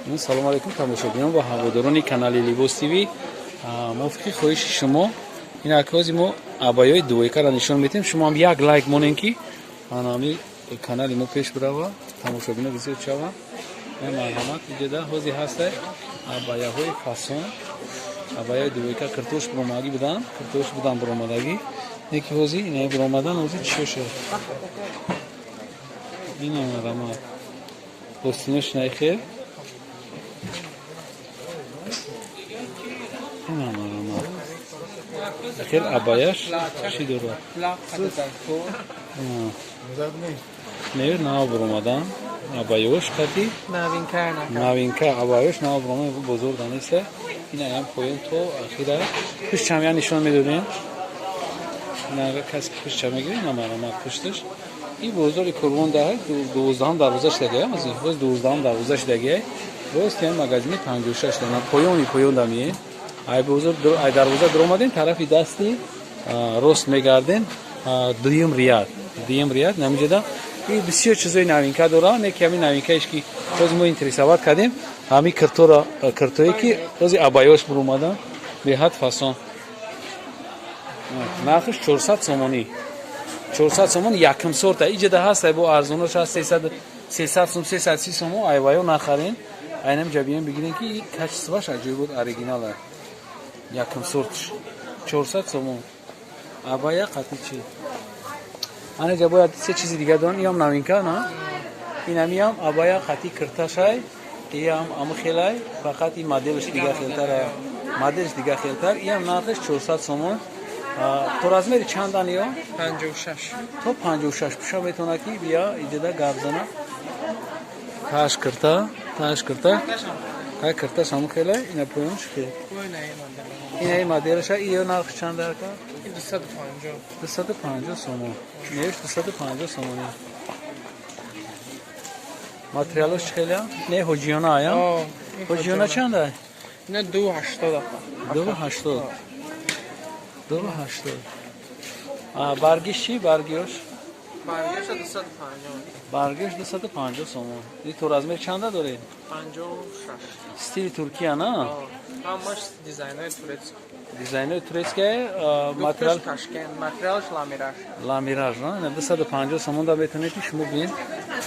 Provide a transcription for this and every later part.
سلام علیکم تماشاگران و هواداران کانال لیباس تیوی. موفق خواهش شما این عکاسی ما عبایای دویکا را نشان میدیم. شما هم یک لایک مونین که آنامی کانال ما پیش بروه تماشاگران بسیار شوم. مرحمت جدا حوزی هسته عبایای فاسون عبایای دویکا کرتوش برامدی بدن کرتوش بدن برامدگی یکی حوزی اینه برامدن حوزی چشه اینه مرحمت دوستینش نیخیر نه مرحمت اخیر عبایش چی داره نه نه برامدن عبایوش کتی نوینکه عبایوش نه برامدن بزرگ دانسته اینه هم پایین تو اخیره پشت چمیه نشان میدونین نه کسی پشت چمیه گیری نه مرحمت پشتش این بزرگ کربون ده 12 دروازش دیگه مثلا روز 12 دروازش دیگه روز تیم مغازه 56 تا پایون دمیه ای بزرگ ای دروازه در اومدین طرفی دستی راست میگردین دویم ریاد نمیجدا این بسیار چیزای نوینکه داره نه که همین نوینکهش که روز ما اینترساوات کردیم همین کرتویی که روز عبایوش بر اومدن به حد فاسون نرخش 400 سومونی 400 سومون یکم سورت ایجاده هست با ارزونش هست 300 سوم 330 سوم ایوایو نخرین اینم جبیان بگیرین که کچسواش عجیب بود اوریجینال یکم سورتش 400 سومون عبایا قطعی چی انا جا سه چیز دیگه دارن اینم نوینکه نه اینم عبایا قطعی کرتاشای اینم امخیلای فقط این مدلش دیگه خیلتر اینم نرخش 400 سومون تو رزمری چند دانیو 56 تو 56 پیشا میتونه کی بیا ایجاده گردنه تاش کرتا های کرتا سامو خیلی اینا پوینش که این مدلش ایو نرخ چند درکا 250 سومو نیش 250 سومو ماتریالش خیلی نه هوجیونا آیا هوجیونا چنده نه 280 برگش چی؟ برگش 250 برگش 250 سومون این تو رزمه چنده داره؟ 56 ستیل ترکیه نه؟ همش دیزاینر تورسکه ماتریال ماتریالش لامیراژ نه 250 سومون دا میتونید شما ببین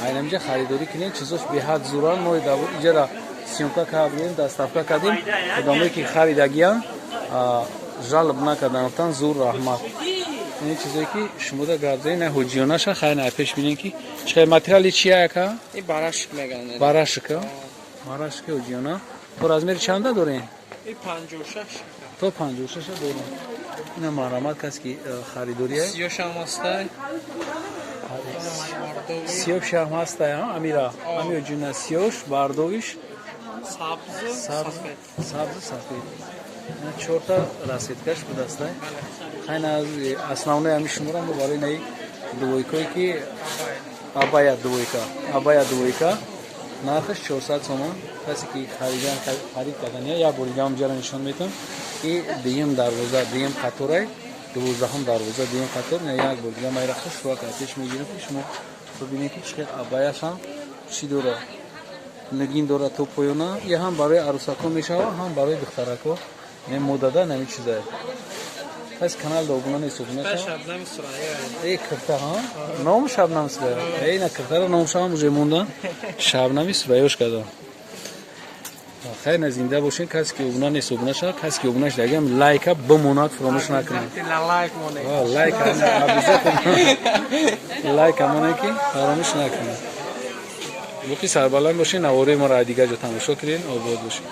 اینجا خریداری کنین چیزاش به حد زوران نوع داور اینجا سیونکا کابین دستافکا کردیم ادامه که خریدگیان جالب نکردن تن زور رحمت این چیزی که شما دا گردی نه هوجیوناش خیلی نپیش بینین که چه ماتریالی چیه که این باراشک میگن باراشک هوجیونا تو رزمری چنده دارین این 56 تو 56 دارین این مرحمت کسی که خریداریه 30 هم هسته سیوش هم هسته امیرا امیو جون سیوش باردویش سبز چورتا رسید کش بود است خیلی از اسنامونه همی شمورم برای نی دویکایی که عبایا دویکا نرخش 400 سومون کسی که خرید کردن یا بریدم جا نشون میتون این دیم دروازه دیم قطوره 12 دروازه دیم قطور نه یک بریدم ایرخش رو کاتش میگیرم شما ببینید که چه عبایاش هم چی داره نگین داره تو پویونا یا هم برای عروسکو میشه هم برای دخترکو نه مدده نمی چیزه پس کانال دوگانه نیست شبنم سرایه ای کرتا ها نام شبنم سرایه ای نه کرتا رو نام شما مجه موندن شبنمی سرایهش کردن خیلی نزینده باشین کسی که اونا نیست اوگناش کسی که اوگناش دیگه لایک بمونات فراموش نکنید لایک مونه که فراموش نکنید وقتی سربلند باشین نواره ما را دیگه جا تماشا کردین آباد باشین